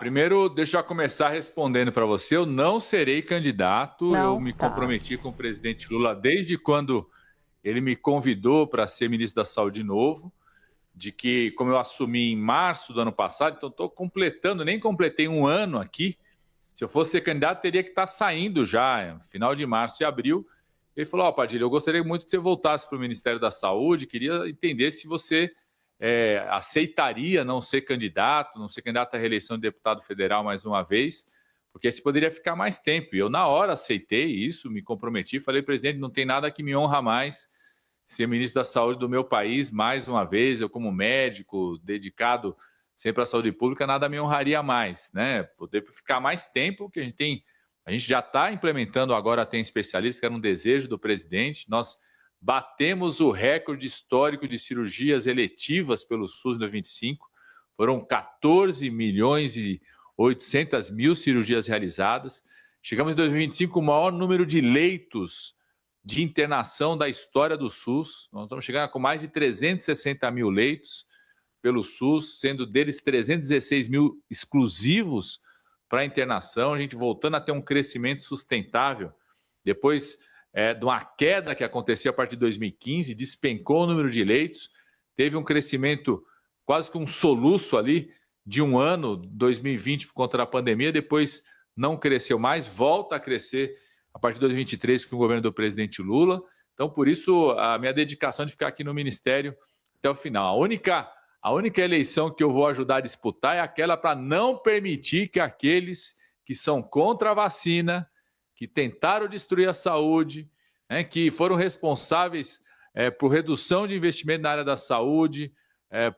Primeiro, deixa eu começar respondendo para você. Eu não serei candidato. Eu Não? me Tá. comprometi com o presidente Lula desde quando ele me convidou para ser ministro da Saúde novo, de que, como eu assumi em março do ano passado, então estou completando, nem completei um ano aqui. Se eu fosse ser candidato, teria que estar saindo já, final de março e abril. Ele falou: Ó, Padilha, eu gostaria muito que você voltasse para o Ministério da Saúde, queria entender se você aceitaria não ser candidato à reeleição de deputado federal mais uma vez, porque você poderia ficar mais tempo. E eu, na hora, aceitei isso, me comprometi, falei: presidente, não tem nada que me honra mais ser ministro da Saúde do meu país mais uma vez. Eu, como médico, dedicado sempre à saúde pública, nada me honraria mais, né? Poder ficar mais tempo, que a gente já está implementando agora, tem especialistas, que era um desejo do presidente. Nós batemos o recorde histórico de cirurgias eletivas pelo SUS em 2025. Foram 14 milhões e 800 mil cirurgias realizadas. Chegamos em 2025 com o maior número de leitos de internação da história do SUS. Nós estamos chegando com mais de 360 mil leitos pelo SUS, sendo deles 316 mil exclusivos para internação. A gente voltando a ter um crescimento sustentável. Depois de uma queda que aconteceu a partir de 2015, despencou o número de leitos, teve um crescimento quase que um soluço ali de um ano, 2020, por conta da pandemia, depois não cresceu mais, volta a crescer a partir de 2023 com o governo do presidente Lula. Então, por isso, a minha dedicação de ficar aqui no Ministério até o final. A única eleição que eu vou ajudar a disputar é aquela para não permitir que aqueles que são contra a vacina, que tentaram destruir a saúde, né, que foram responsáveis por redução de investimento na área da saúde,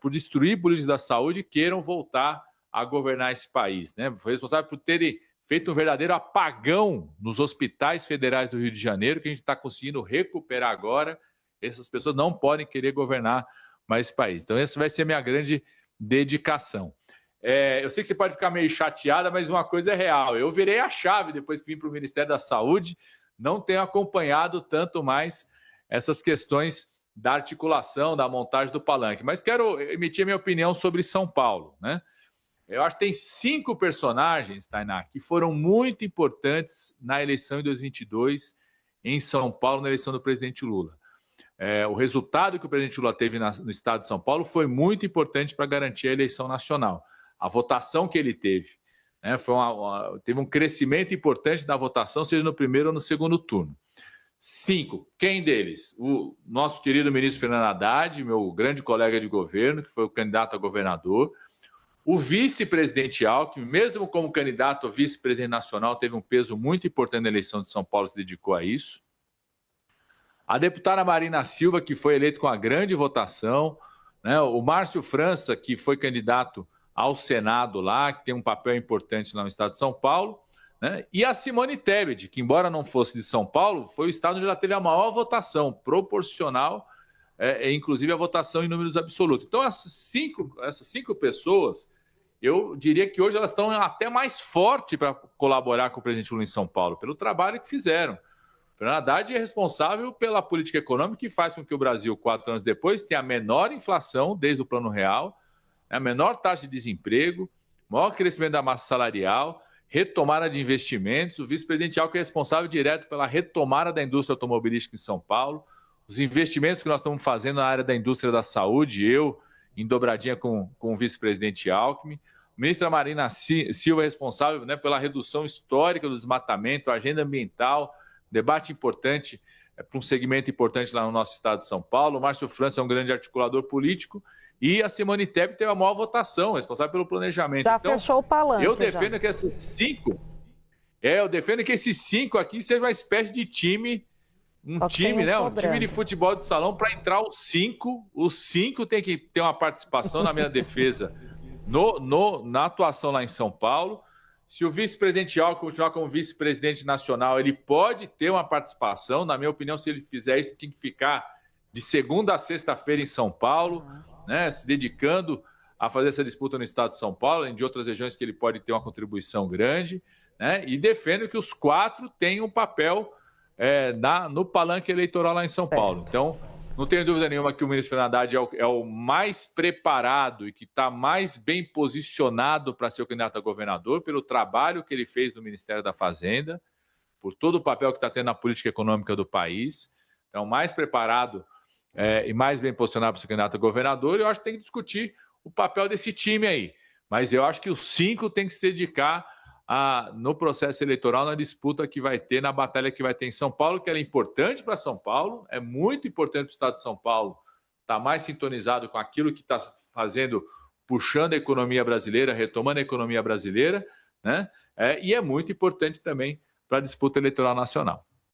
por destruir políticas da saúde, queiram voltar a governar esse país, né? Foi responsável por terem feito um verdadeiro apagão nos hospitais federais do Rio de Janeiro, que a gente está conseguindo recuperar agora. Essas pessoas não podem querer governar mais esse país. Então, essa vai ser a minha grande dedicação. Eu sei que você pode ficar meio chateada, mas uma coisa é real. Eu virei a chave depois que vim para o Ministério da Saúde, não tenho acompanhado tanto mais essas questões da articulação, da montagem do palanque. Mas quero emitir a minha opinião sobre São Paulo, né? Eu acho que tem 5 personagens, Tainá, que foram muito importantes na eleição de 2022 em São Paulo, na eleição do presidente Lula. O resultado que o presidente Lula teve no estado de São Paulo foi muito importante para garantir a eleição nacional. A votação que ele teve, né, teve um crescimento importante na votação, seja no primeiro ou no segundo turno. 5. Quem deles? O nosso querido ministro Fernando Haddad, meu grande colega de governo, que foi o candidato a governador. O vice-presidente Alckmin, mesmo como candidato a vice-presidente nacional, teve um peso muito importante na eleição de São Paulo, se dedicou a isso. A deputada Marina Silva, que foi eleita com a grande votação, né? O Márcio França, que foi candidato ao Senado lá, que tem um papel importante lá no estado de São Paulo, né? E a Simone Tebet, que embora não fosse de São Paulo, foi o estado onde ela teve a maior votação, proporcional, inclusive a votação em números absolutos. Então, essas cinco pessoas, eu diria que hoje elas estão até mais fortes para colaborar com o presidente Lula em São Paulo, pelo trabalho que fizeram. Fernando Haddad é responsável pela política econômica que faz com que o Brasil, 4 anos depois, tenha a menor inflação desde o Plano Real, a menor taxa de desemprego, maior crescimento da massa salarial, retomada de investimentos. O vice-presidente Alckmin é responsável direto pela retomada da indústria automobilística em São Paulo, os investimentos que nós estamos fazendo na área da indústria da saúde, eu em dobradinha com o vice-presidente Alckmin. A ministra Marina Silva é responsável, né, pela redução histórica do desmatamento, a agenda ambiental, debate importante para um segmento importante lá no nosso estado de São Paulo. O Márcio França é um grande articulador político e a Simone Tebet teve a maior votação, responsável pelo planejamento. Já então, fechou o palanque. Eu defendo que esses 5 aqui sejam uma espécie de time, um time de futebol de salão para entrar os 5. Os 5 tem que ter uma participação na minha defesa na atuação lá em São Paulo. Se o vice-presidente Alckmin continuar como vice-presidente nacional, ele pode ter uma participação. Na minha opinião, se ele fizer isso, tem que ficar de segunda a sexta-feira em São Paulo, né, se dedicando a fazer essa disputa no estado de São Paulo, além de outras regiões que ele pode ter uma contribuição grande, né, e defendo que os 4 tenham um papel no palanque eleitoral lá em São Paulo. Então, Não tenho dúvida nenhuma que o ministro Fernando Haddad é o mais preparado e que está mais bem posicionado para ser o candidato a governador, pelo trabalho que ele fez no Ministério da Fazenda, por todo o papel que está tendo na política econômica do país. Então, mais preparado e mais bem posicionado para ser candidato a governador. Eu acho que tem que discutir o papel desse time aí. Mas eu acho que os 5 tem que se dedicar no processo eleitoral, na disputa que vai ter, na batalha que vai ter em São Paulo, que ela é importante para São Paulo, é muito importante para o estado de São Paulo estar mais sintonizado com aquilo que está fazendo, puxando a economia brasileira, retomando a economia brasileira, né? E é muito importante também para a disputa eleitoral nacional.